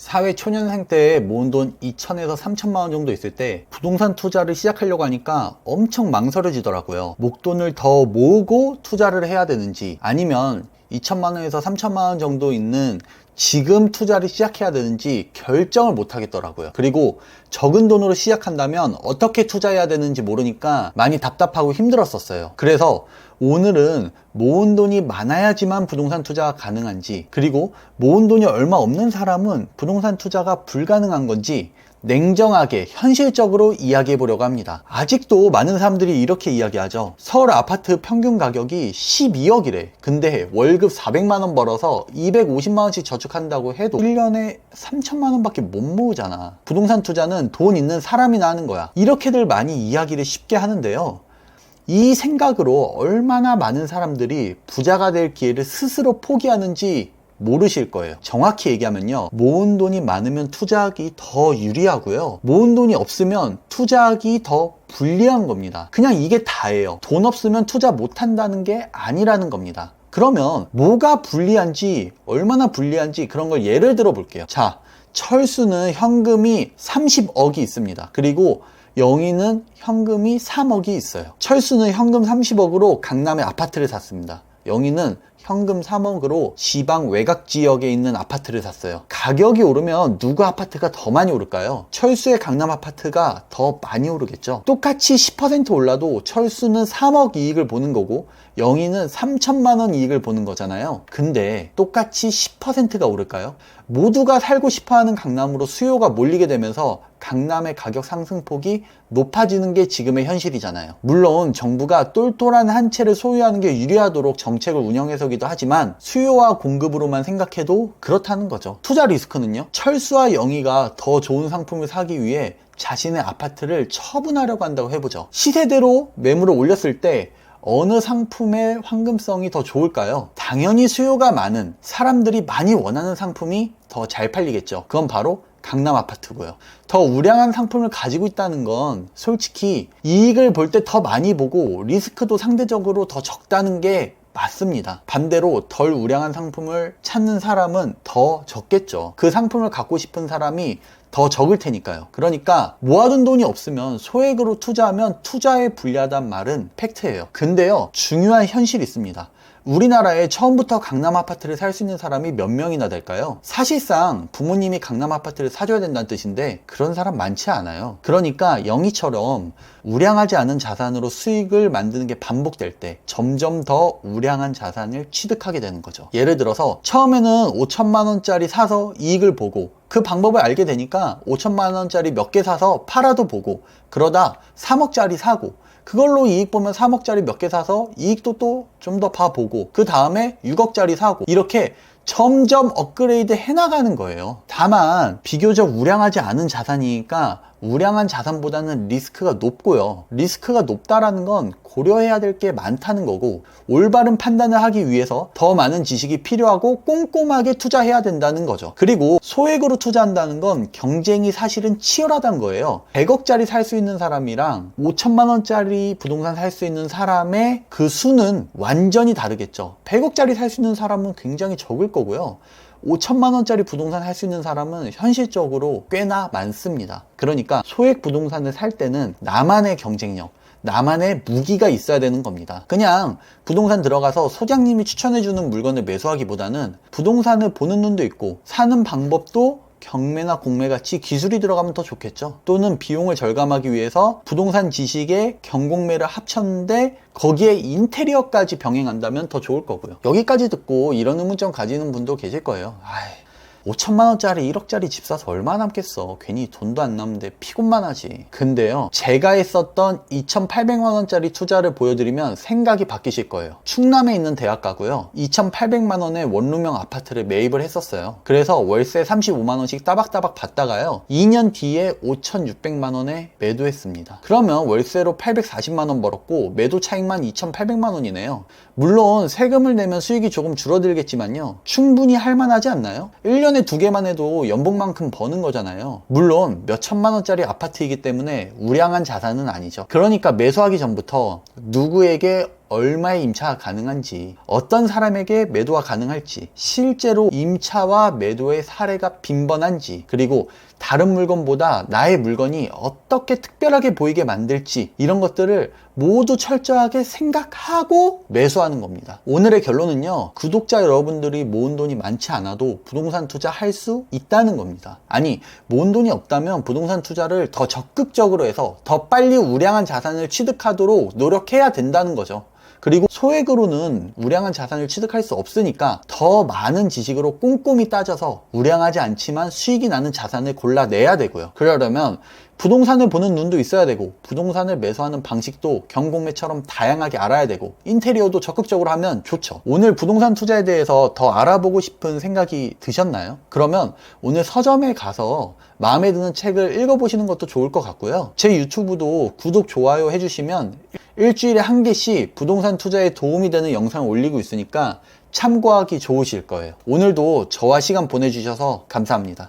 사회 초년생 때 모은 돈 2천에서 3천만 원 정도 있을 때 부동산 투자를 시작하려고 하니까 엄청 망설여지더라고요. 목돈을 더 모으고 투자를 해야 되는지, 아니면 2천만 원에서 3천만 원 정도 있는 지금 투자를 시작해야 되는지 결정을 못 하겠더라고요. 그리고 적은 돈으로 시작한다면 어떻게 투자해야 되는지 모르니까 많이 답답하고 힘들었었어요. 그래서 오늘은 모은 돈이 많아야지만 부동산 투자가 가능한지, 그리고 모은 돈이 얼마 없는 사람은 부동산 투자가 불가능한 건지 냉정하게 현실적으로 이야기해 보려고 합니다. 아직도 많은 사람들이 이렇게 이야기하죠. 서울 아파트 평균 가격이 12억이래. 근데 월급 400만 원 벌어서 250만 원씩 저축한다고 해도 1년에 3천만 원밖에 못 모으잖아. 부동산 투자는 돈 있는 사람이나 하는 거야. 이렇게들 많이 이야기를 쉽게 하는데요, 이 생각으로 얼마나 많은 사람들이 부자가 될 기회를 스스로 포기하는지 모르실 거예요. 정확히 얘기하면요, 모은 돈이 많으면 투자하기 더 유리하고요, 모은 돈이 없으면 투자하기 더 불리한 겁니다. 그냥 이게 다예요. 돈 없으면 투자 못한다는 게 아니라는 겁니다. 그러면 뭐가 불리한지, 얼마나 불리한지 그런 걸 예를 들어 볼게요. 자, 철수는 현금이 30억이 있습니다. 그리고 영희는 현금이 3억이 있어요. 철수는 현금 30억으로 강남에 아파트를 샀습니다. 영희는 현금 3억으로 지방 외곽 지역에 있는 아파트를 샀어요. 가격이 오르면 누구 아파트가 더 많이 오를까요? 철수의 강남 아파트가 더 많이 오르겠죠. 똑같이 10% 올라도 철수는 3억 이익을 보는 거고 영희는 3천만 원 이익을 보는 거잖아요. 근데 똑같이 10%가 오를까요? 모두가 살고 싶어하는 강남으로 수요가 몰리게 되면서 강남의 가격 상승폭이 높아지는 게 지금의 현실이잖아요. 물론 정부가 똘똘한 한 채를 소유하는 게 유리하도록 정책을 운영해서기도 하지만 수요와 공급으로만 생각해도 그렇다는 거죠. 투자 리스크는요, 철수와 영희가 더 좋은 상품을 사기 위해 자신의 아파트를 처분하려고 한다고 해보죠. 시세대로 매물을 올렸을 때 어느 상품의 황금성이 더 좋을까요? 당연히 수요가 많은, 사람들이 많이 원하는 상품이 더 잘 팔리겠죠. 그건 바로 강남 아파트고요. 더 우량한 상품을 가지고 있다는 건 솔직히 이익을 볼 때 더 많이 보고 리스크도 상대적으로 더 적다는 게 맞습니다. 반대로 덜 우량한 상품을 찾는 사람은 더 적겠죠. 그 상품을 갖고 싶은 사람이 더 적을 테니까요. 그러니까 모아둔 돈이 없으면 소액으로 투자하면 투자에 불리하단 말은 팩트예요. 근데요, 중요한 현실이 있습니다. 우리나라에 처음부터 강남 아파트를 살 수 있는 사람이 몇 명이나 될까요? 사실상 부모님이 강남 아파트를 사줘야 된다는 뜻인데 그런 사람 많지 않아요. 그러니까 영희처럼 우량하지 않은 자산으로 수익을 만드는 게 반복될 때 점점 더 우량한 자산을 취득하게 되는 거죠. 예를 들어서 처음에는 5천만 원짜리 사서 이익을 보고 그 방법을 알게 되니까 5천만 원짜리 몇 개 사서 팔아도 보고, 그러다 3억짜리 사고, 그걸로 이익 보면 3억짜리 몇 개 사서 이익도 또 좀 더 봐보고, 그 다음에 6억짜리 사고, 이렇게 점점 업그레이드 해나가는 거예요. 다만 비교적 우량하지 않은 자산이니까 우량한 자산보다는 리스크가 높고요. 리스크가 높다라는 건 고려해야 될 게 많다는 거고, 올바른 판단을 하기 위해서 더 많은 지식이 필요하고 꼼꼼하게 투자해야 된다는 거죠. 그리고 소액으로 투자한다는 건 경쟁이 사실은 치열하다는 거예요. 100억짜리 살 수 있는 사람이랑 5천만 원짜리 부동산 살 수 있는 사람의 그 수는 완전히 다르겠죠. 100억짜리 살 수 있는 사람은 굉장히 적을 거고요, 5천만 원짜리 부동산 할 수 있는 사람은 현실적으로 꽤나 많습니다. 그러니까 소액 부동산을 살 때는 나만의 경쟁력, 나만의 무기가 있어야 되는 겁니다. 그냥 부동산 들어가서 소장님이 추천해주는 물건을 매수하기보다는 부동산을 보는 눈도 있고 사는 방법도 경매나 공매같이 기술이 들어가면 더 좋겠죠. 또는 비용을 절감하기 위해서 부동산 지식에 경공매를 합쳤는데 거기에 인테리어까지 병행한다면 더 좋을 거고요. 여기까지 듣고 이런 의문점 가지는 분도 계실 거예요. 5천만 원짜리 1억짜리 집 사서 얼마 남겠어. 괜히 돈도 안 남는데 피곤만 하지. 근데요, 제가 했었던 2,800만 원짜리 투자를 보여드리면 생각이 바뀌실 거예요. 충남에 있는 대학가고요, 2,800만 원의 원룸형 아파트를 매입을 했었어요. 그래서 월세 35만 원씩 따박따박 받다가요, 2년 뒤에 5,600만 원에 매도했습니다. 그러면 월세로 840만 원 벌었고 매도 차익만 2,800만 원이네요. 물론 세금을 내면 수익이 조금 줄어들겠지만요, 충분히 할만하지 않나요? 1년에 2개만 해도 연봉만큼 버는 거잖아요. 물론 몇 천만 원짜리 아파트이기 때문에 우량한 자산은 아니죠. 그러니까 매수하기 전부터 누구에게 얼마의 임차가 가능한지, 어떤 사람에게 매도가 가능할지, 실제로 임차와 매도의 사례가 빈번한지, 그리고 다른 물건보다 나의 물건이 어떻게 특별하게 보이게 만들지, 이런 것들을 모두 철저하게 생각하고 매수하는 겁니다. 오늘의 결론은요, 구독자 여러분들이 모은 돈이 많지 않아도 부동산 투자할 수 있다는 겁니다. 아니, 모은 돈이 없다면 부동산 투자를 더 적극적으로 해서 더 빨리 우량한 자산을 취득하도록 노력해야 된다는 거죠. 그리고 소액으로는 우량한 자산을 취득할 수 없으니까 더 많은 지식으로 꼼꼼히 따져서 우량하지 않지만 수익이 나는 자산을 골라내야 되고요. 그러려면 부동산을 보는 눈도 있어야 되고, 부동산을 매수하는 방식도 경공매처럼 다양하게 알아야 되고, 인테리어도 적극적으로 하면 좋죠. 오늘 부동산 투자에 대해서 더 알아보고 싶은 생각이 드셨나요? 그러면 오늘 서점에 가서 마음에 드는 책을 읽어보시는 것도 좋을 것 같고요. 제 유튜브도 구독, 좋아요 해주시면 일주일에 한 개씩 부동산 투자에 도움이 되는 영상을 올리고 있으니까 참고하기 좋으실 거예요. 오늘도 저와 시간 보내주셔서 감사합니다.